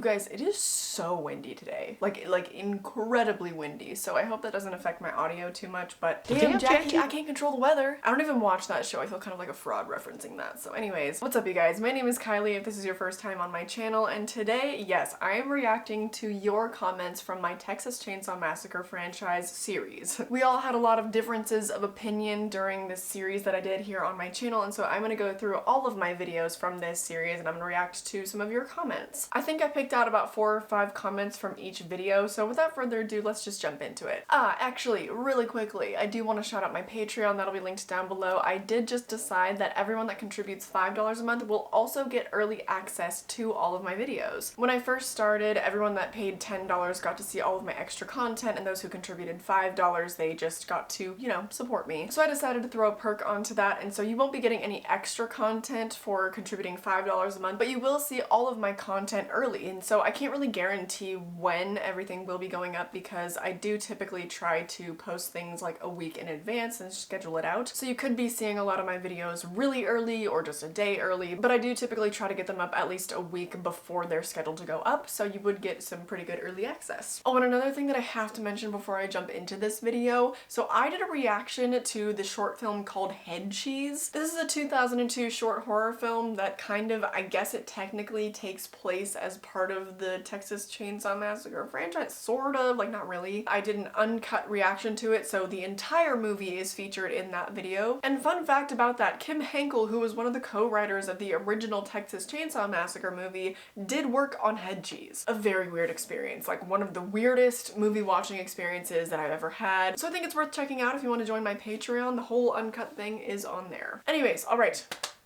guys, it is so windy today. Like incredibly windy. So I hope that doesn't affect my audio too much, but damn Jackie, I can't control the weather. I don't even watch that show. I feel kind of like a fraud referencing that. So anyways, what's up you guys? My name is Kylie if this is your first time on my channel, and today, yes, I am reacting to your comments from my Texas Chainsaw Massacre franchise series. We all had a lot of differences of opinion during this series that I did here on my channel, and so I'm gonna go through all of my videos from this series and I'm gonna react to some of your comments. I think I picked out about 4 or 5 comments from each video, so without further ado, let's just jump into it. Actually, really quickly, I do want to shout out my Patreon. That'll be linked down below. I did just decide that everyone that contributes $5 a month will also get early access to all of my videos. When I first started, everyone that paid $10 got to see all of my extra content, and those who contributed $5, they just got to, you know, support me. So I decided to throw a perk onto that, and so you won't be getting any extra content for contributing $5 a month, but you will see all of my content early. And so I can't really guarantee when everything will be going up because I do typically try to post things like a week in advance and schedule it out. So you could be seeing a lot of my videos really early or just a day early, but I do typically try to get them up at least a week before they're scheduled to go up, so you would get some pretty good early access. Oh, and another thing that I have to mention before I jump into this video, so I did a reaction to the short film called Head Cheese. This is a 2002 short horror film that kind of, I guess it technically takes place as part of the Texas Chainsaw Massacre franchise, sort of, like not really. I did an uncut reaction to it, so the entire movie is featured in that video. And fun fact about that, Kim Henkel, who was one of the co-writers of the original Texas Chainsaw Massacre movie, did work on Head Cheese. A very weird experience, like one of the weirdest movie watching experiences that I've ever had. So I think it's worth checking out if you want to join my Patreon. The whole uncut thing is on there. Anyways, alright.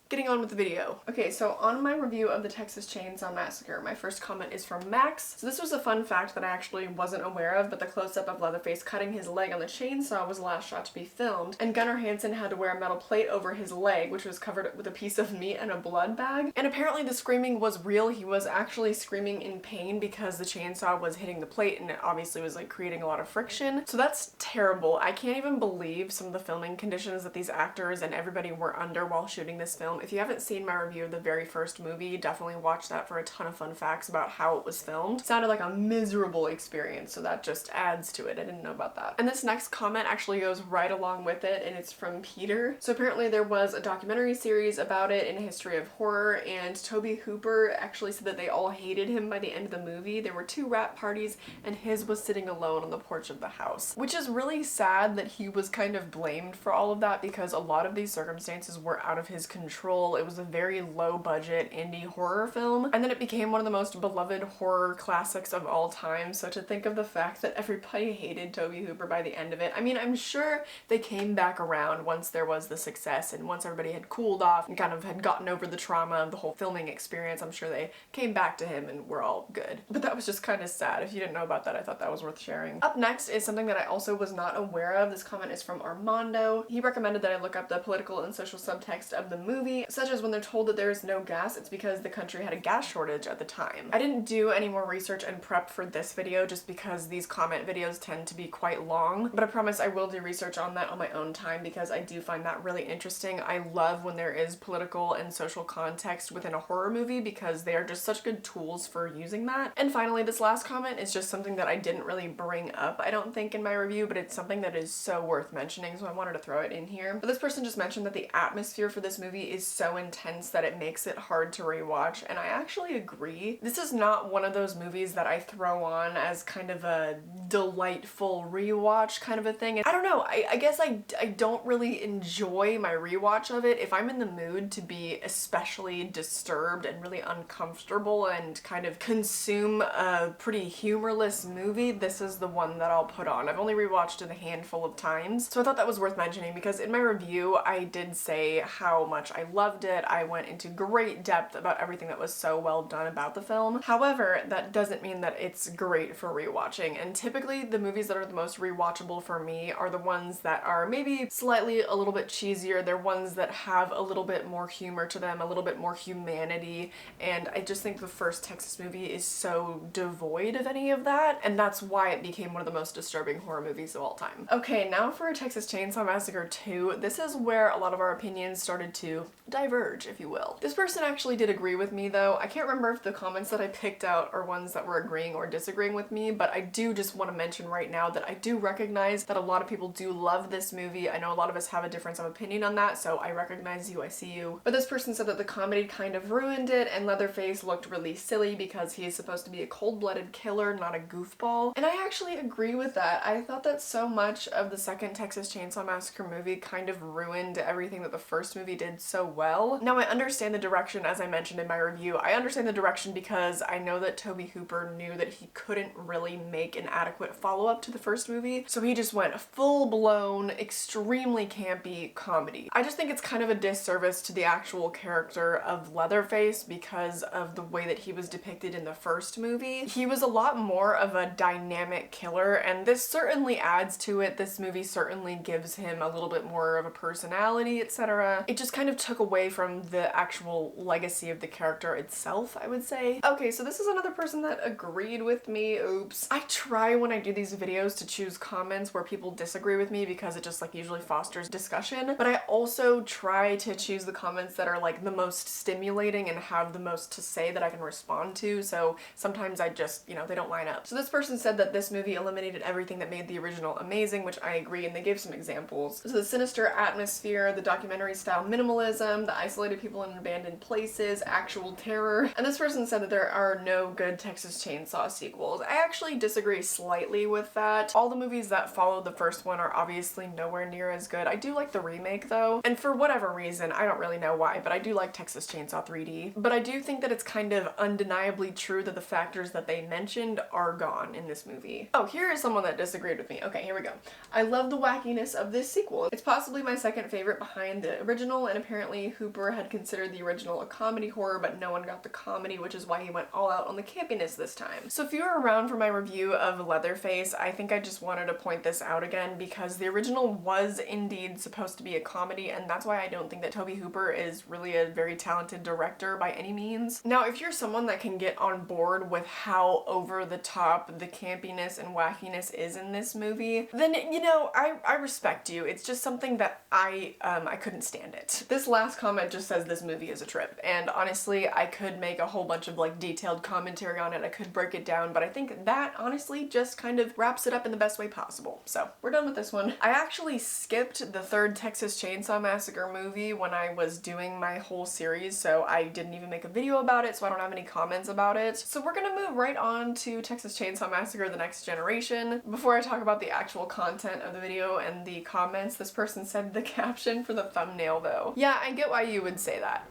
Getting on with the video. Okay, so on my review of the Texas Chainsaw Massacre, my first comment is from Max. So this was a fun fact that I actually wasn't aware of, but the close-up of Leatherface cutting his leg on the chainsaw was the last shot to be filmed, and Gunnar Hansen had to wear a metal plate over his leg, which was covered with a piece of meat and a blood bag. And apparently the screaming was real. He was actually screaming in pain because the chainsaw was hitting the plate and it obviously was like creating a lot of friction. So that's terrible. I can't even believe some of the filming conditions that these actors and everybody were under while shooting this film. If you haven't seen my review of the very first movie, definitely watch that for a ton of fun facts about how it was filmed. It sounded like a miserable experience, so that just adds to it. I didn't know about that. And this next comment actually goes right along with it, and it's from Peter. So apparently there was a documentary series about it in a history of horror, and Tobe Hooper actually said that they all hated him by the end of the movie. There were 2 wrap parties, and his was sitting alone on the porch of the house, which is really sad that he was kind of blamed for all of that because a lot of these circumstances were out of his control. It was a very low budget indie horror film, and then it became one of the most beloved horror classics of all time. So to think of the fact that everybody hated Tobe Hooper by the end of it, I mean, I'm sure they came back around once there was the success and once everybody had cooled off and kind of had gotten over the trauma of the whole filming experience. I'm sure they came back to him and we're all good. But that was just kind of sad. If you didn't know about that, I thought that was worth sharing. Up next is something that I also was not aware of. This comment is from Armando. He recommended that I look up the political and social subtext of the movie, such as when they're told that there is no gas, it's because the country had a gas shortage at the time. I didn't do any more research and prep for this video just because these comment videos tend to be quite long, but I promise I will do research on that on my own time because I do find that really interesting. I love when there is political and social context within a horror movie because they are just such good tools for using that. And finally, this last comment is just something that I didn't really bring up, I don't think, in my review, but it's something that is so worth mentioning, so I wanted to throw it in here. But this person just mentioned that the atmosphere for this movie is so intense that it makes it hard to rewatch, and I actually agree. This is not one of those movies that I throw on as kind of a delightful rewatch kind of a thing. I don't know, I guess I don't really enjoy my rewatch of it. If I'm in the mood to be especially disturbed and really uncomfortable and kind of consume a pretty humorless movie, this is the one that I'll put on. I've only rewatched it a handful of times, so I thought that was worth mentioning because in my review I did say how much I loved it. I went into great depth about everything that was so well done about the film. However, that doesn't mean that it's great for rewatching, and typically the movies that are the most rewatchable for me are the ones that are maybe slightly a little bit cheesier. They're ones that have a little bit more humor to them, a little bit more humanity, and I just think the first Texas movie is so devoid of any of that, and that's why it became one of the most disturbing horror movies of all time. Okay, now for Texas Chainsaw Massacre 2. This is where a lot of our opinions started to diverge, if you will. This person actually did agree with me though. I can't remember if the comments that I picked out are ones that were agreeing or disagreeing with me, but I do just want to mention right now that I do recognize that a lot of people do love this movie. I know a lot of us have a difference of opinion on that, so I recognize you, I see you. But this person said that the comedy kind of ruined it, and Leatherface looked really silly because he is supposed to be a cold-blooded killer, not a goofball. And I actually agree with that. I thought that so much of the second Texas Chainsaw Massacre movie kind of ruined everything that the first movie did so well. Now I understand the direction, as I mentioned in my review. I understand the direction because I know that Tobe Hooper knew that he couldn't really make an adequate follow-up to the first movie, so he just went full-blown, extremely campy comedy. I just think it's kind of a disservice to the actual character of Leatherface because of the way that he was depicted in the first movie. He was a lot more of a dynamic killer, and this certainly adds to it. This movie certainly gives him a little bit more of a personality, etc. It just kind of took away from the actual legacy of the character itself, I would say. Okay, so this is another person that agreed with me. Oops. I try when I do these videos to choose comments where people disagree with me because it just like usually fosters discussion, but I also try to choose the comments that are like the most stimulating and have the most to say that I can respond to, so sometimes I just, you know, they don't line up. So this person said that this movie eliminated everything that made the original amazing, which I agree, and they gave some examples. So the sinister atmosphere, the documentary style minimalism, the isolated people in abandoned places, actual terror. And this person said that there are no good Texas Chainsaw sequels. I actually disagree slightly with that. All the movies that followed the first one are obviously nowhere near as good. I do like the remake though, and for whatever reason, I don't really know why, but I do like Texas Chainsaw 3D. But I do think that it's kind of undeniably true that the factors that they mentioned are gone in this movie. Oh, here is someone that disagreed with me. Okay, here we go. I love the wackiness of this sequel. It's possibly my second favorite behind the original, and apparently Hooper had considered the original a comedy horror, but no one got the comedy, which is why he went all out on the campiness this time. So if you were around for my review of Leatherface, I think I just wanted to point this out again because the original was indeed supposed to be a comedy, and that's why I don't think that Tobe Hooper is really a very talented director by any means. Now, if you're someone that can get on board with how over the top the campiness and wackiness is in this movie, then, you know, I respect you. It's just something that I couldn't stand it. This last comment just says this movie is a trip, and honestly, I could make a whole bunch of like detailed commentary on it. I could break it down, but I think that honestly just kind of wraps it up in the best way possible. So we're done with this one. I actually skipped the third Texas Chainsaw Massacre movie when I was doing my whole series, so I didn't even make a video about it, so I don't have any comments about it. So we're gonna move right on to Texas Chainsaw Massacre: The Next Generation. Before I talk about the actual content of the video and the comments, this person said the caption for the thumbnail though. Yeah, I get why you would say that.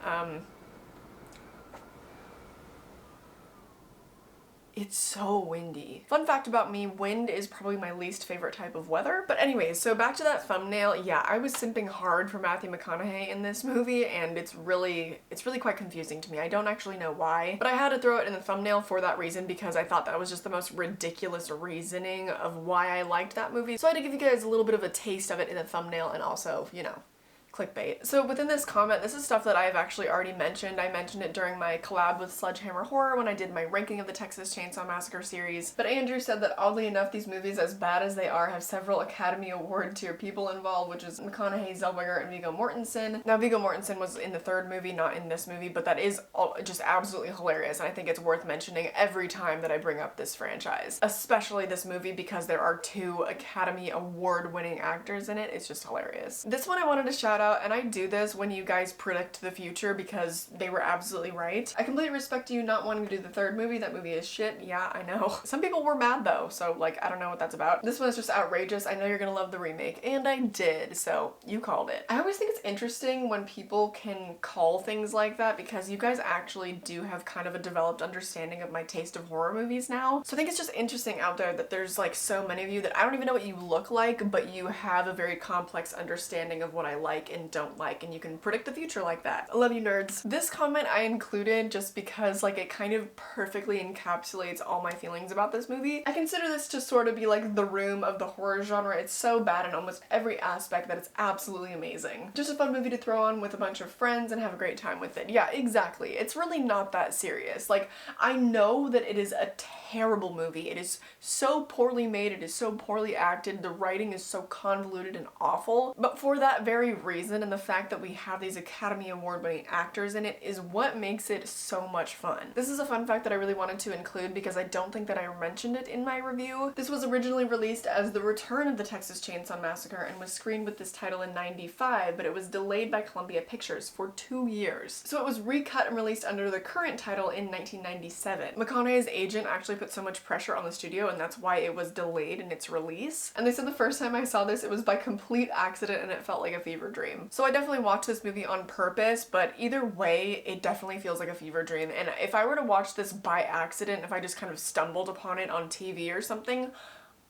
It's so windy. Fun fact about me, wind is probably my least favorite type of weather. But anyways, so back to that thumbnail, yeah, I was simping hard for Matthew McConaughey in this movie, and it's really quite confusing to me. I don't actually know why, but I had to throw it in the thumbnail for that reason because I thought that was just the most ridiculous reasoning of why I liked that movie. So I had to give you guys a little bit of a taste of it in the thumbnail and also, you know, clickbait. So within this comment, this is stuff that I've actually already mentioned. I mentioned it during my collab with Sledgehammer Horror when I did my ranking of the Texas Chainsaw Massacre series. But Andrew said that oddly enough, these movies, as bad as they are, have several Academy Award tier people involved, which is McConaughey, Zellweger, and Viggo Mortensen. Now Viggo Mortensen was in the third movie, not in this movie, but that is just absolutely hilarious, and I think it's worth mentioning every time that I bring up this franchise. Especially this movie because there are two Academy Award winning actors in it. It's just hilarious. This one I wanted to shout out, and I do this when you guys predict the future because they were absolutely right. I completely respect you not wanting to do the third movie. That movie is shit. Yeah, I know. Some people were mad though, so like, I don't know what that's about. This one is just outrageous. I know you're gonna love the remake, and I did, so you called it. I always think it's interesting when people can call things like that because you guys actually do have kind of a developed understanding of my taste of horror movies now. So I think it's just interesting out there that there's like so many of you that I don't even know what you look like, but you have a very complex understanding of what I like and don't like, and you can predict the future like that. I love you nerds. This comment I included just because like it kind of perfectly encapsulates all my feelings about this movie. I consider this to sort of be like The Room of the horror genre. It's so bad in almost every aspect that it's absolutely amazing. Just a fun movie to throw on with a bunch of friends and have a great time with it. Yeah, exactly. It's really not that serious. Like, I know that it is a terrible movie. It is so poorly made, it is so poorly acted, the writing is so convoluted and awful. But for that very reason, and the fact that we have these Academy Award winning actors in it, is what makes it so much fun. This is a fun fact that I really wanted to include because I don't think that I mentioned it in my review. This was originally released as The Return of the Texas Chainsaw Massacre and was screened with this title in '95, but it was delayed by Columbia Pictures for 2 years. So it was recut and released under the current title in 1997. McConaughey's agent actually put so much pressure on the studio, and that's why it was delayed in its release. And they said the first time I saw this, it was by complete accident and it felt like a fever dream. So I definitely watched this movie on purpose, but either way, it definitely feels like a fever dream. And if I were to watch this by accident, if I just kind of stumbled upon it on TV or something,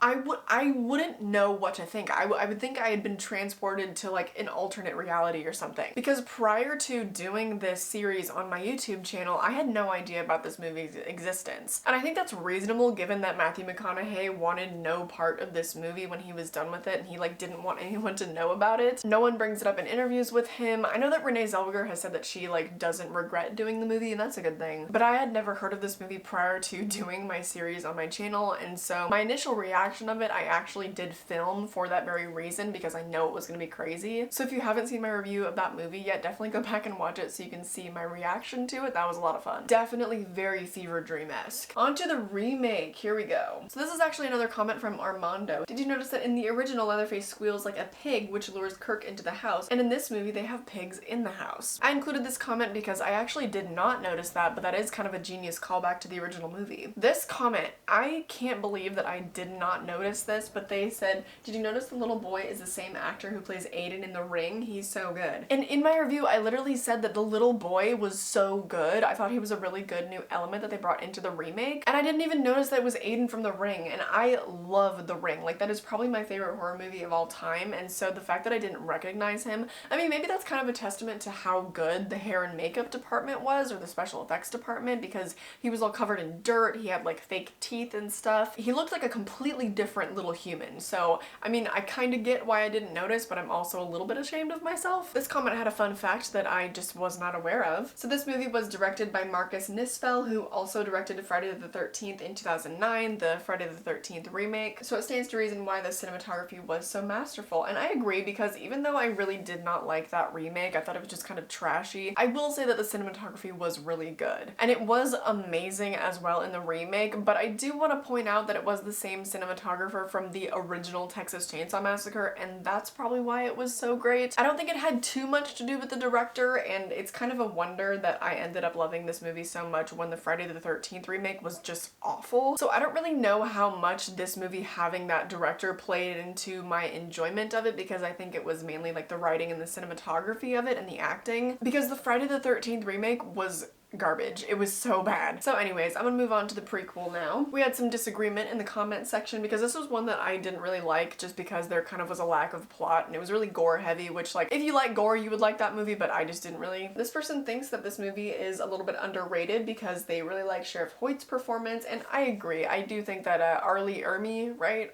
I wouldn't know what to think. I would think I had been transported to like an alternate reality or something. Because prior to doing this series on my YouTube channel, I had no idea about this movie's existence. And I think that's reasonable given that Matthew McConaughey wanted no part of this movie when he was done with it, and he like didn't want anyone to know about it. No one brings it up in interviews with him. I know that Renee Zellweger has said that she like doesn't regret doing the movie, and that's a good thing. But I had never heard of this movie prior to doing my series on my channel, and so my initial reaction of it I actually did film for that very reason, because I know it was gonna be crazy. So if you haven't seen my review of that movie yet, definitely go back and watch it so you can see my reaction to it. That was a lot of fun. Definitely very fever dream-esque. On to the remake. Here we go. So this is actually another comment from Armando. Did you notice that in the original Leatherface squeals like a pig, which lures Kirk into the house, and in this movie they have pigs in the house? I included this comment because I actually did not notice that, but that is kind of a genius callback to the original movie. This comment, I can't believe that I did not notice this, but they said, did you notice the little boy is the same actor who plays Aiden in The Ring? He's so good. And in my review, I literally said that the little boy was so good. I thought he was a really good new element that they brought into the remake. And I didn't even notice that it was Aiden from The Ring. And I love The Ring. Like, that is probably my favorite horror movie of all time. And so the fact that I didn't recognize him, I mean, maybe that's kind of a testament to how good the hair and makeup department was, or the special effects department, because he was all covered in dirt. He had like fake teeth and stuff. He looked like a completely different little human. So, I mean, I kind of get why I didn't notice, but I'm also a little bit ashamed of myself. This comment had a fun fact that I just was not aware of. So this movie was directed by Marcus Nispel, who also directed Friday the 13th in 2009, the Friday the 13th remake. So it stands to reason why the cinematography was so masterful. And I agree, because even though I really did not like that remake, I thought it was just kind of trashy, I will say that the cinematography was really good. And it was amazing as well in the remake, but I do want to point out that it was the same cinematographer from the original Texas Chainsaw Massacre, and that's probably why it was so great. I don't think it had too much to do with the director, and it's kind of a wonder that I ended up loving this movie so much when the Friday the 13th remake was just awful. So I don't really know how much this movie having that director played into my enjoyment of it, because I think it was mainly like the writing and the cinematography of it and the acting, because the Friday the 13th remake was garbage. It was so bad. So anyways, I'm gonna move on to the prequel now. We had some disagreement in the comment section because this was one that I didn't really like, just because there kind of was a lack of plot and it was really gore heavy, which, like, if you like gore you would like that movie, but I just didn't really. This person thinks that this movie is a little bit underrated because they really like Sheriff Hoyt's performance, and I agree. I do think that Arlie Ermey, right?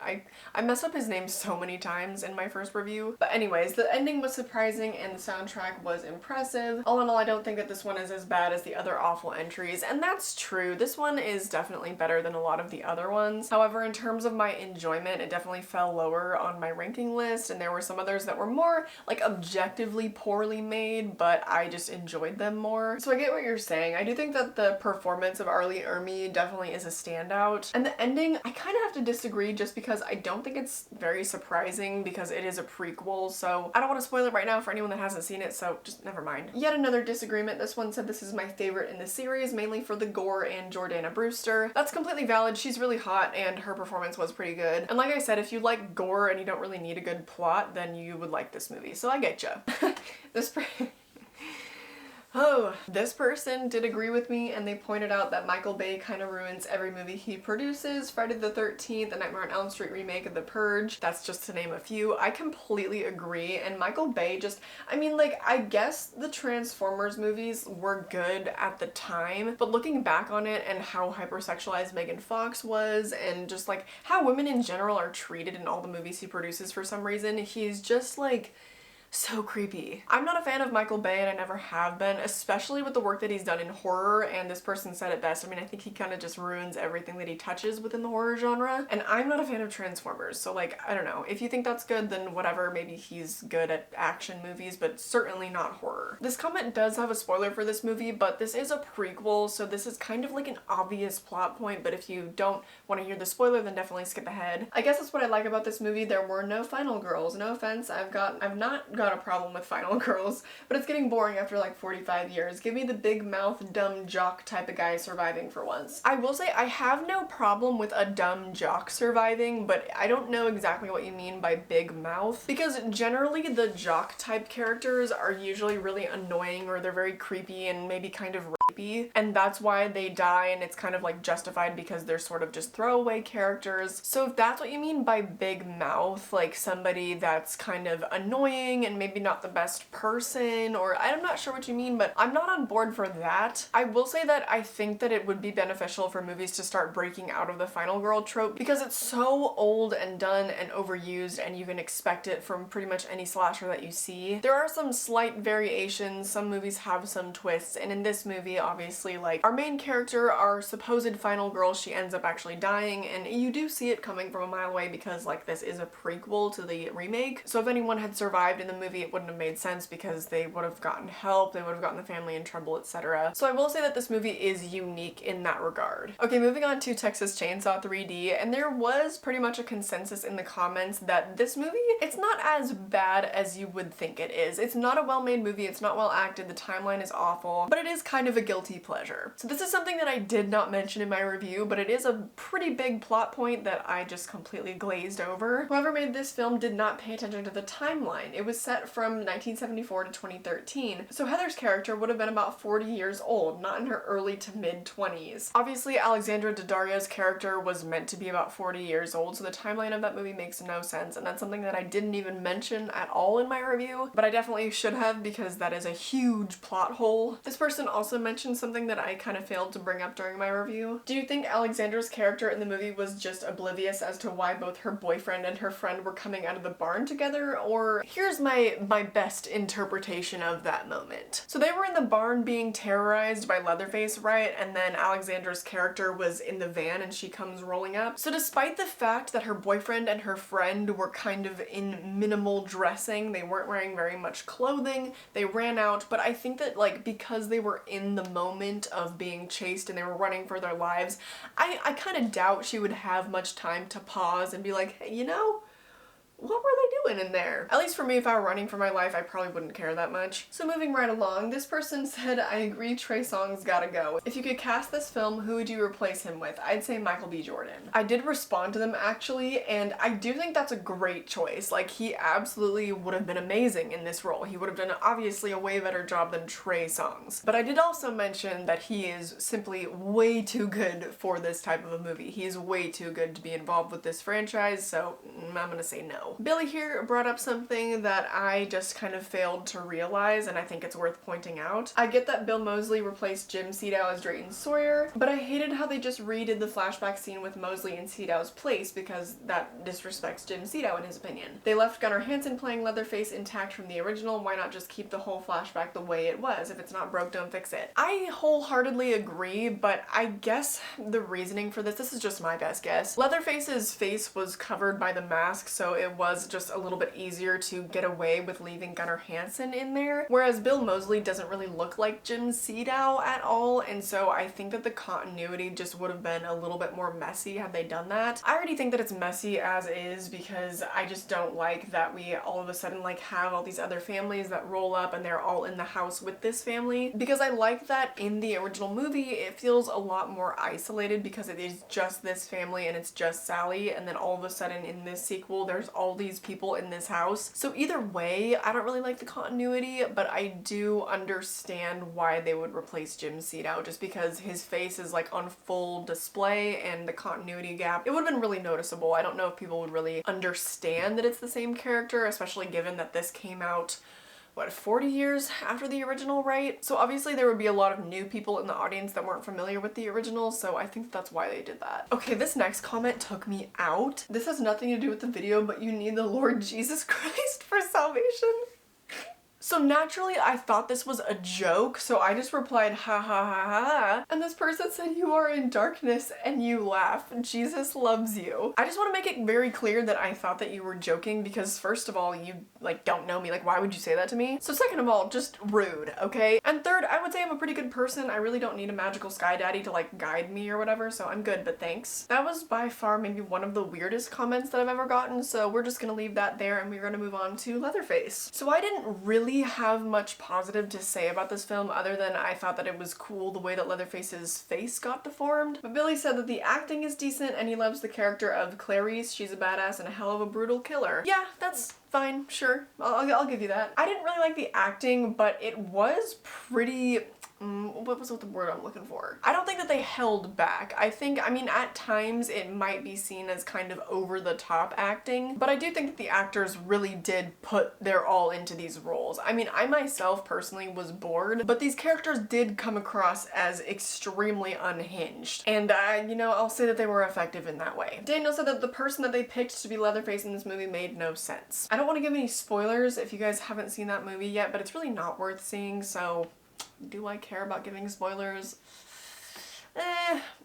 I mess up his name so many times in my first review. But anyways, the ending was surprising and the soundtrack was impressive. All in all, I don't think that this one is as bad as the other awful entries, and that's true. This one is definitely better than a lot of the other ones. However, in terms of my enjoyment, it definitely fell lower on my ranking list, and there were some others that were more like objectively poorly made, but I just enjoyed them more. So I get what you're saying. I do think that the performance of Arlie Ermey definitely is a standout, and the ending, I kind of have to disagree, just because I don't think it's very surprising, because it is a prequel, so I don't want to spoil it right now for anyone that hasn't seen it, so just never mind. Yet another disagreement. This one said this is my favorite in the series, mainly for the gore and Jordana Brewster. That's completely valid. She's really hot and her performance was pretty good. And like I said, if you like gore and you don't really need a good plot, then you would like this movie. So I get ya. This person did agree with me, and they pointed out that Michael Bay kind of ruins every movie he produces. Friday the 13th, the Nightmare on Elm Street remake of The Purge, that's just to name a few. I completely agree, and Michael Bay just, I mean, like, I guess the Transformers movies were good at the time, but looking back on it and how hypersexualized Megan Fox was, and just like how women in general are treated in all the movies he produces for some reason, he's just like So creepy. I'm not a fan of Michael Bay and I never have been, especially with the work that he's done in horror, and this person said it best. I mean, I think he kind of just ruins everything that he touches within the horror genre, and I'm not a fan of Transformers, so like, I don't know. If you think that's good, then whatever, maybe he's good at action movies, but certainly not horror. This comment does have a spoiler for this movie, but this is a prequel, so this is kind of like an obvious plot point, but if you don't want to hear the spoiler, then definitely skip ahead. I guess that's what I like about this movie. There were no final girls. No offense, I've not got a problem with final girls, but it's getting boring after like 45 years. Give me the big mouth, dumb jock type of guy surviving for once. I will say I have no problem with a dumb jock surviving, but I don't know exactly what you mean by big mouth, because generally the jock type characters are usually really annoying, or they're very creepy and maybe kind of rapey, and that's why they die, and it's kind of like justified because they're sort of just throwaway characters. So if that's what you mean by big mouth, like somebody that's kind of annoying and maybe not the best person, or I'm not sure what you mean, but I'm not on board for that. I will say that I think that it would be beneficial for movies to start breaking out of the final girl trope, because it's so old and done and overused, and you can expect it from pretty much any slasher that you see. There are some slight variations, some movies have some twists, and in this movie, obviously, like, our main character, our supposed final girl, she ends up actually dying, and you do see it coming from a mile away because, like, this is a prequel to the remake. So if anyone had survived in the movie, it wouldn't have made sense because they would have gotten help, they would have gotten the family in trouble, etc. So I will say that this movie is unique in that regard. Okay, moving on to Texas Chainsaw 3D, and there was pretty much a consensus in the comments that this movie, it's not as bad as you would think it is. It's not a well-made movie, it's not well acted, the timeline is awful, but it is kind of a guilty pleasure. So this is something that I did not mention in my review, but it is a pretty big plot point that I just completely glazed over. Whoever made this film did not pay attention to the timeline. It was set from 1974 to 2013, so Heather's character would have been about 40 years old, not in her early to mid-20s. Obviously, Alexandra Daddario's character was meant to be about 40 years old, so the timeline of that movie makes no sense, and that's something that I didn't even mention at all in my review, but I definitely should have because that is a huge plot hole. This person also mentioned something that I kind of failed to bring up during my review. Do you think Alexandra's character in the movie was just oblivious as to why both her boyfriend and her friend were coming out of the barn together? Or here's my best interpretation of that moment. So they were in the barn being terrorized by Leatherface, right? And then Alexandra's character was in the van and she comes rolling up. So despite the fact that her boyfriend and her friend were kind of in minimal dressing, they weren't wearing very much clothing, they ran out, but I think that like because they were in the moment of being chased and they were running for their lives, I kind of doubt she would have much time to pause and be like, hey, you know, what were they doing in there? At least for me, if I were running for my life, I probably wouldn't care that much. So moving right along, this person said, I agree, Trey Songz gotta go. If you could cast this film, who would you replace him with? I'd say Michael B. Jordan. I did respond to them actually, and I do think that's a great choice. Like, he absolutely would have been amazing in this role. He would have done obviously a way better job than Trey Songz. But I did also mention that he is simply way too good for this type of a movie. He is way too good to be involved with this franchise, so I'm gonna say no. Billy here brought up something that I just kind of failed to realize, and I think it's worth pointing out. I get that Bill Moseley replaced Jim Seedow as Drayton Sawyer, but I hated how they just redid the flashback scene with Moseley in Seedow's place because that disrespects Jim Seedow in his opinion. They left Gunnar Hansen playing Leatherface intact from the original, why not just keep the whole flashback the way it was? If it's not broke, don't fix it. I wholeheartedly agree, but I guess the reasoning for this is just my best guess. Leatherface's face was covered by the mask, so it was just a little bit easier to get away with leaving Gunnar Hansen in there, whereas Bill Moseley doesn't really look like Jim Seedow at all, and so I think that the continuity just would have been a little bit more messy had they done that. I already think that it's messy as is because I just don't like that we all of a sudden like have all these other families that roll up and they're all in the house with this family, because I like that in the original movie it feels a lot more isolated because it is just this family and it's just Sally, and then all of a sudden in this sequel there's all these people in this house. So either way, I don't really like the continuity, but I do understand why they would replace Jim Seedow, just because his face is like on full display and the continuity gap, it would have been really noticeable. I don't know if people would really understand that it's the same character, especially given that this came out what, 40 years after the original, right? So obviously there would be a lot of new people in the audience that weren't familiar with the original, so I think that's why they did that. Okay, this next comment took me out. This has nothing to do with the video, but you need the Lord Jesus Christ for salvation. So naturally, I thought this was a joke, so I just replied, ha ha ha ha, and this person said, you are in darkness and you laugh. Jesus loves you. I just want to make it very clear that I thought that you were joking because first of all, you like don't know me, like why would you say that to me? So second of all, just rude, okay? And third, I would say I'm a pretty good person. I really don't need a magical sky daddy to like guide me or whatever, so I'm good, but thanks. That was by far maybe one of the weirdest comments that I've ever gotten, so we're just gonna leave that there and we're gonna move on to Leatherface. So I didn't really have much positive to say about this film other than I thought that it was cool the way that Leatherface's face got deformed. But Billy said that the acting is decent and he loves the character of Clarice. She's a badass and a hell of a brutal killer. Yeah, that's fine, sure. I'll give you that. I didn't really like the acting, but it was pretty... what was the word I'm looking for? I don't think that they held back. I mean, at times it might be seen as kind of over the top acting, but I do think that the actors really did put their all into these roles. I mean, I myself personally was bored, but these characters did come across as extremely unhinged. And you know, I'll say that they were effective in that way. Daniel said that the person that they picked to be Leatherface in this movie made no sense. I don't want to give any spoilers if you guys haven't seen that movie yet, but it's really not worth seeing, so do I care about giving spoilers?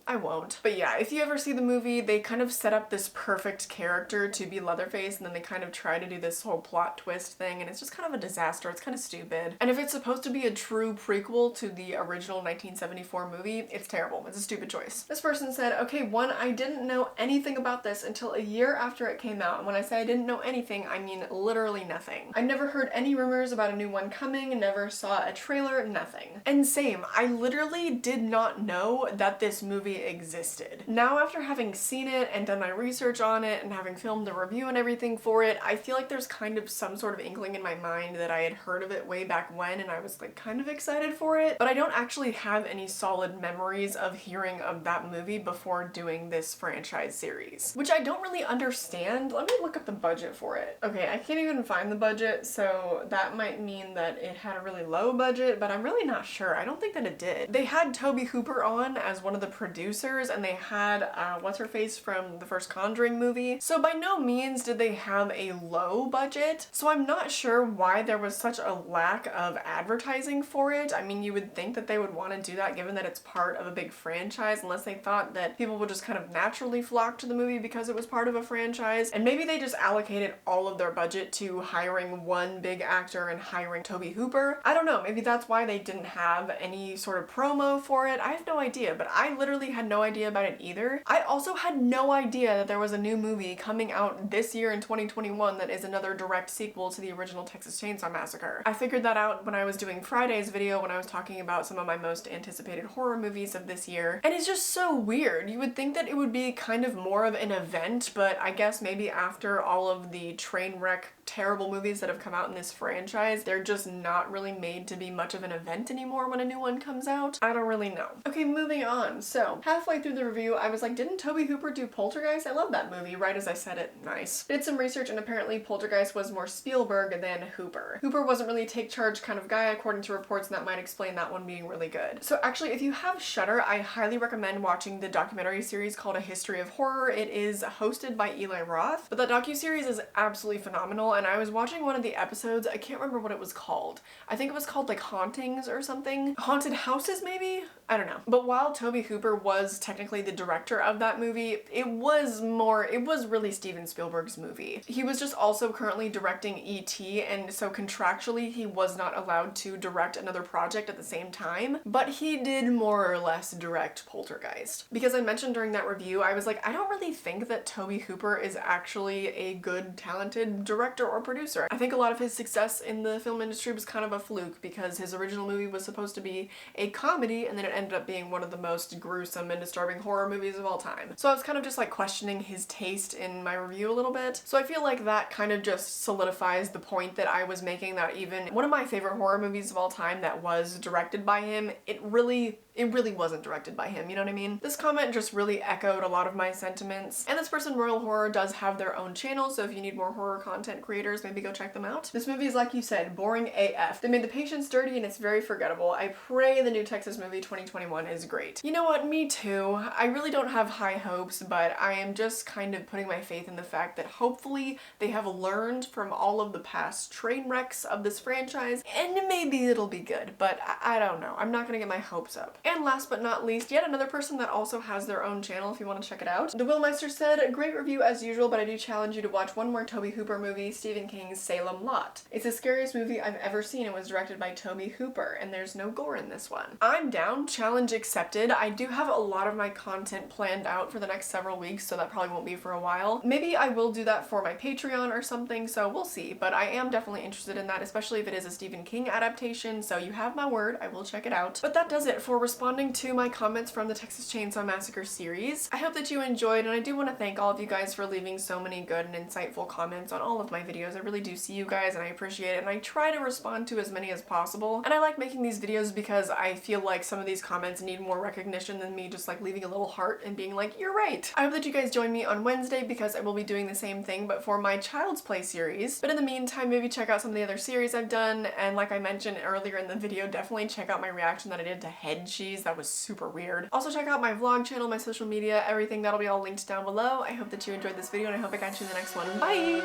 I won't. But yeah, if you ever see the movie, they kind of set up this perfect character to be Leatherface, and then they kind of try to do this whole plot twist thing, and it's just kind of a disaster. It's kind of stupid. And if it's supposed to be a true prequel to the original 1974 movie, it's terrible. It's a stupid choice. This person said, okay, one, I didn't know anything about this until a year after it came out, and when I say I didn't know anything, I mean literally nothing. I never heard any rumors about a new one coming, never saw a trailer, nothing. And same, I literally did not know that this movie existed. Now after having seen it and done my research on it and having filmed the review and everything for it, I feel like there's kind of some sort of inkling in my mind that I had heard of it way back when and I was like kind of excited for it, but I don't actually have any solid memories of hearing of that movie before doing this franchise series, which I don't really understand. Let me look up the budget for it. Okay, I can't even find the budget, so that might mean that it had a really low budget, but I'm really not sure. I don't think that it did. They had Tobe Hooper on as one of the producers, and they had what's-her-face from the first Conjuring movie. So by no means did they have a low budget. So I'm not sure why there was such a lack of advertising for it. I mean, you would think that they would want to do that given that it's part of a big franchise, unless they thought that people would just kind of naturally flock to the movie because it was part of a franchise. And maybe they just allocated all of their budget to hiring one big actor and hiring Tobe Hooper. I don't know, maybe that's why they didn't have any sort of promo for it. I have no idea, but I literally had no idea about it either. I also had no idea that there was a new movie coming out this year in 2021 that is another direct sequel to the original Texas Chainsaw Massacre. I figured that out when I was doing Friday's video when I was talking about some of my most anticipated horror movies of this year, and it's just so weird. You would think that it would be kind of more of an event, but I guess maybe after all of the train wreck terrible movies that have come out in this franchise, they're just not really made to be much of an event anymore when a new one comes out. I don't really know. Okay, moving on. So halfway through the review, I was like, didn't Tobe Hooper do Poltergeist? I love that movie. Right as I said it. Nice. Did some research and apparently Poltergeist was more Spielberg than Hooper. Hooper wasn't really a take charge kind of guy according to reports, and that might explain that one being really good. So actually, if you have Shudder, I highly recommend watching the documentary series called A History of Horror. It is hosted by Eli Roth, but that docuseries is absolutely phenomenal, and I was watching one of the episodes. I can't remember what it was called. I think it was called like Hauntings or something. Haunted Houses maybe? I don't know. But while Tobe Hooper was technically the director of that movie, it was really Steven Spielberg's movie. He was just also currently directing E.T., and so contractually he was not allowed to direct another project at the same time, but he did more or less direct Poltergeist. Because I mentioned during that review, I was like, I don't really think that Tobe Hooper is actually a good, talented director or producer. I think a lot of his success in the film industry was kind of a fluke because his original movie was supposed to be a comedy, and then it ended up being one of the most gruesome and disturbing horror movies of all time. So I was kind of just like questioning his taste in my review a little bit. So I feel like that kind of just solidifies the point that I was making, that even one of my favorite horror movies of all time that was directed by him, it really wasn't directed by him, you know what I mean? This comment just really echoed a lot of my sentiments. And this person, Royal Horror, does have their own channel, so if you need more horror content creators, maybe go check them out. This movie is, like you said, boring AF. They made the patients dirty and it's very forgettable. I pray the new Texas movie 2020 2021 is great. You know what? Me too. I really don't have high hopes, but I am just kind of putting my faith in the fact that hopefully they have learned from all of the past train wrecks of this franchise, and maybe it'll be good, but I don't know. I'm not gonna get my hopes up. And last but not least, yet another person that also has their own channel if you want to check it out. The Willmeister said, a great review as usual, but I do challenge you to watch one more Tobe Hooper movie, Stephen King's Salem Lot. It's the scariest movie I've ever seen. It was directed by Tobe Hooper, and there's no gore in this one. I'm down. Challenge accepted. I do have a lot of my content planned out for the next several weeks, so that probably won't be for a while. Maybe I will do that for my Patreon or something, so we'll see, but I am definitely interested in that, especially if it is a Stephen King adaptation, so you have my word, I will check it out. But that does it for responding to my comments from the Texas Chainsaw Massacre series. I hope that you enjoyed, and I do want to thank all of you guys for leaving so many good and insightful comments on all of my videos. I really do see you guys, and I appreciate it, and I try to respond to as many as possible. And I like making these videos because I feel like some of these comments need more recognition than me just like leaving a little heart and being like, you're right. I hope that you guys join me on Wednesday because I will be doing the same thing but for my Child's Play series. But in the meantime, maybe check out some of the other series I've done, and like I mentioned earlier in the video, definitely check out my reaction that I did to Head Cheese. That was super weird. Also check out my vlog channel, my social media, everything. That'll be all linked down below. I hope that you enjoyed this video, and I hope I catch you in the next one. Bye!